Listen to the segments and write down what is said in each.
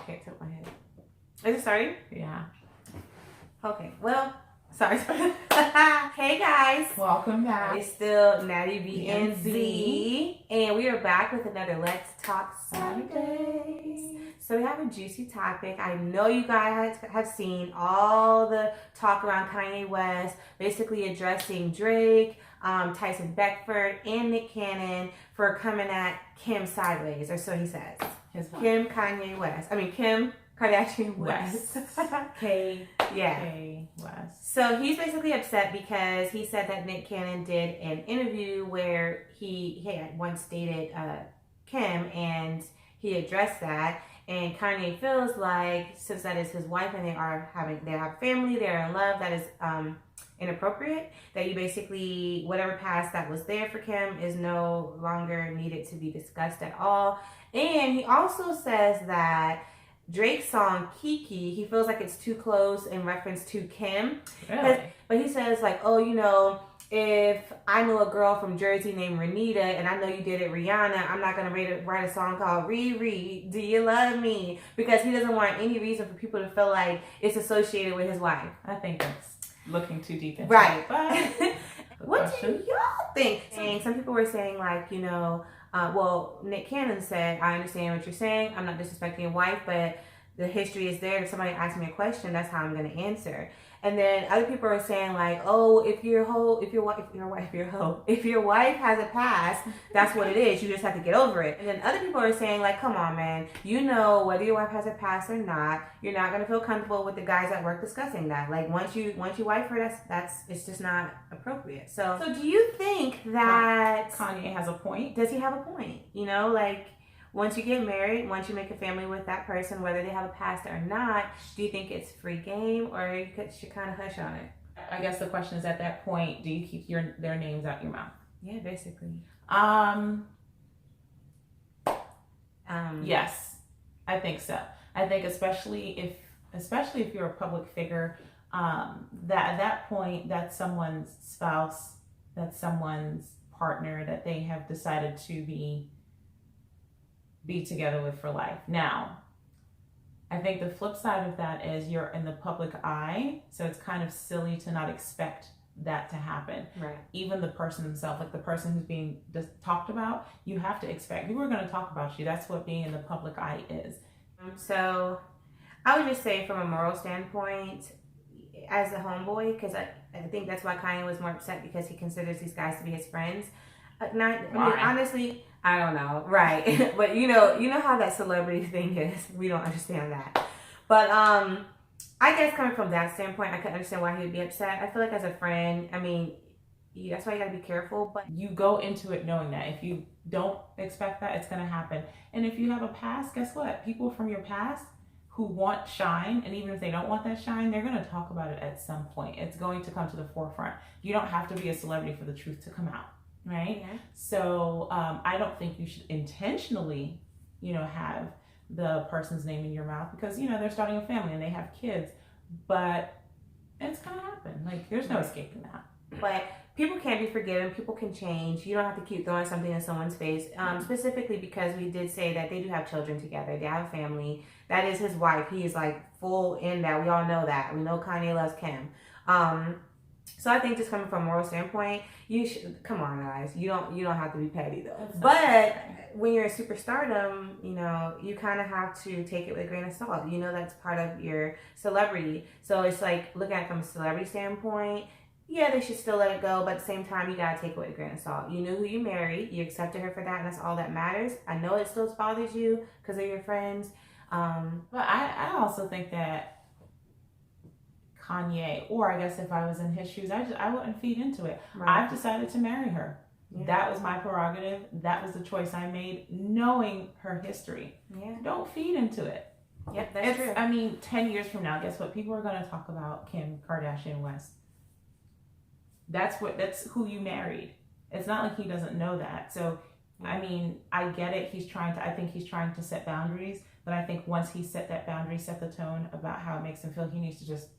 can't tilt my head. Is it starting? Yeah. Okay. Well, sorry. Hey guys. Welcome back. It's still NattyB and Zee, and we are back with another Let's Talk Saturdays. So we have a juicy topic. I know you guys have seen all the talk around Kanye West, basically addressing Drake, Tyson Beckford, and Nick Cannon for coming at Kim sideways, or so he says. Kim Kardashian West. K West. So he's basically upset because he said that Nick Cannon did an interview where he had once dated Kim, and he addressed that. And Kanye feels like, since that is his wife and they have family, they're in love, that is inappropriate. That you basically, whatever past that was there for Kim is no longer needed to be discussed at all. And he also says that Drake's song Keke, he feels like it's too close in reference to Kim. Really? But he says like, oh, you know, if I know a girl from Jersey named Renita and I know you did it Rihanna, I'm not going to write a song called Riri, Do You Love Me? Because he doesn't want any reason for people to feel like it's associated with his wife. I think that's looking too deep into right. it. But what do y'all think? And some people were saying like, you know, well, Nick Cannon said, I understand what you're saying. I'm not disrespecting your wife, but the history is there. If somebody asks me a question, that's how I'm going to answer. And then other people are saying like, oh, if your wife has a past, that's what it is. You just have to get over it. And then other people are saying like, come on, man, you know, whether your wife has a past or not, you're not going to feel comfortable with the guys at work discussing that. Like once you wife her, it's just not appropriate. So do you think that Kanye has a point? Does he have a point? You know, like, once you get married, once you make a family with that person, whether they have a past or not, do you think it's free game, or you should kind of hush on it? I guess the question is, at that point, do you keep their names out your mouth? Yeah, basically. Yes, I think so. I think especially if you're a public figure, that at that point, that's someone's spouse, that's someone's partner that they have decided to be together with for life. Now, I think the flip side of that is you're in the public eye, so it's kind of silly to not expect that to happen. Right. Even the person themselves, like the person who's being talked about, you have to expect people are going to talk about you. That's what being in the public eye is. So I would just say, from a moral standpoint, as a homeboy, because I think that's why Kanye was more upset, because he considers these guys to be his friends. Honestly, I don't know. Right. But you know how that celebrity thing is. We don't understand that. But I guess coming from that standpoint, I can understand why he would be upset. I feel like as a friend, I mean, that's why you gotta be careful. But you go into it knowing that if you don't expect that, it's gonna happen. And if you have a past, guess what? People from your past who want shine, and even if they don't want that shine, they're gonna talk about it at some point. It's going to come to the forefront. You don't have to be a celebrity for the truth to come out. Right? Yeah. So I don't think you should intentionally, have the person's name in your mouth, because, they're starting a family and they have kids, but it's going to happen. Like, there's no escaping that. But people can be forgiven. People can change. You don't have to keep throwing something in someone's face, specifically because we did say that they do have children together. They have a family. That is his wife. He is like full in that. We all know that. We know Kanye loves Kim. So I think, just coming from a moral standpoint, you should, come on guys, you don't have to be petty though. But when you're in superstardom, you kind of have to take it with a grain of salt. That's part of your celebrity. So it's like, looking at it from a celebrity standpoint, yeah, they should still let it go, but at the same time, you gotta take it with a grain of salt. You knew who you married, you accepted her for that, and that's all that matters. I know it still bothers you because they're your friends. But I also think that Kanye, or I guess if I was in his shoes, I wouldn't feed into it. Right. I've decided to marry her. Yeah. That was my prerogative. That was the choice I made, knowing her history. Yeah. Don't feed into it. Yep, that's true. I mean, 10 years from now, guess what? People are going to talk about Kim Kardashian West. that's who you married. It's not like he doesn't know that. So, I mean, I get it. I think he's trying to set boundaries, but I think once he set that boundary, set the tone about how it makes him feel, he needs to just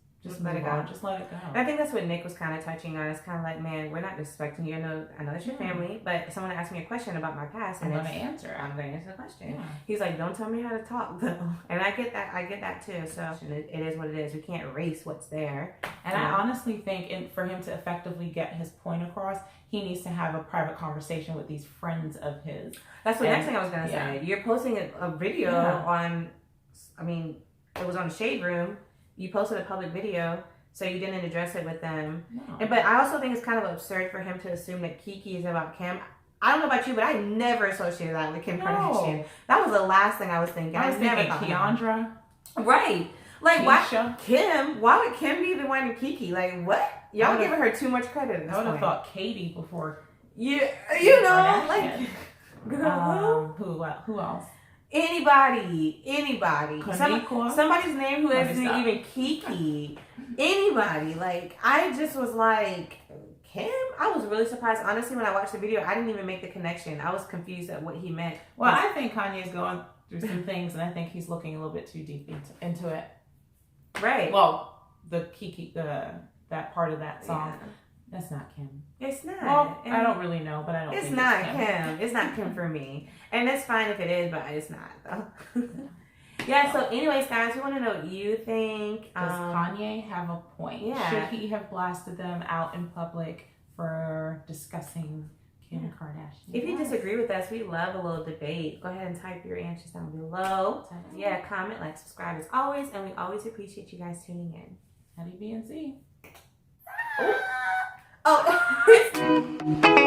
let it go. Just let it go. And I think that's what Nick was kind of touching on. It's kind of like, man, we're not disrespecting you. I know it's your family, but if someone asked me a question about my past, and I'm going to answer. I'm going to answer the question. Yeah. He's like, don't tell me how to talk, though. And I get that too. So it is what it is. We can't erase what's there. And I honestly think for him to effectively get his point across, he needs to have a private conversation with these friends of his. That's the next thing I was going to say. You're posting a video on, I mean, it was on the Shade Room. You posted a public video, so you didn't address it with them. No. But I also think it's kind of absurd for him to assume that Keke is about Kim. I don't know about you, but I never associated that with Kim Kardashian. That was the last thing I was thinking. I was never thinking thought Keandra. Right. Like, Keisha. why would Kim be the one in Keke? Like, what? Y'all giving her too much credit at this I would have point. thought Katie before. Yeah, you know, like, girl, who else? Anybody. Somebody's name who isn't even Keke. Anybody. Like, I just was like, Kim? I was really surprised. Honestly, when I watched the video, I didn't even make the connection. I was confused at what he meant. Well, I think Kanye's going through some things, and I think he's looking a little bit too deep into it. Right. Well, the Keke, that part of that song. Yeah. That's not Kim. It's not. Well, I don't really know, but I don't think it's Kim. It's not Kim for me. And it's fine if it is, but it's not, though. Yeah, so anyways, guys, we want to know what you think. Does Kanye have a point? Yeah. Should he have blasted them out in public for discussing Kim Kardashian? If you disagree with us, we love a little debate. Go ahead and type your answers down below. Yeah, comment, like, subscribe as always, and we always appreciate you guys tuning in. NattyB and Zee. Oh.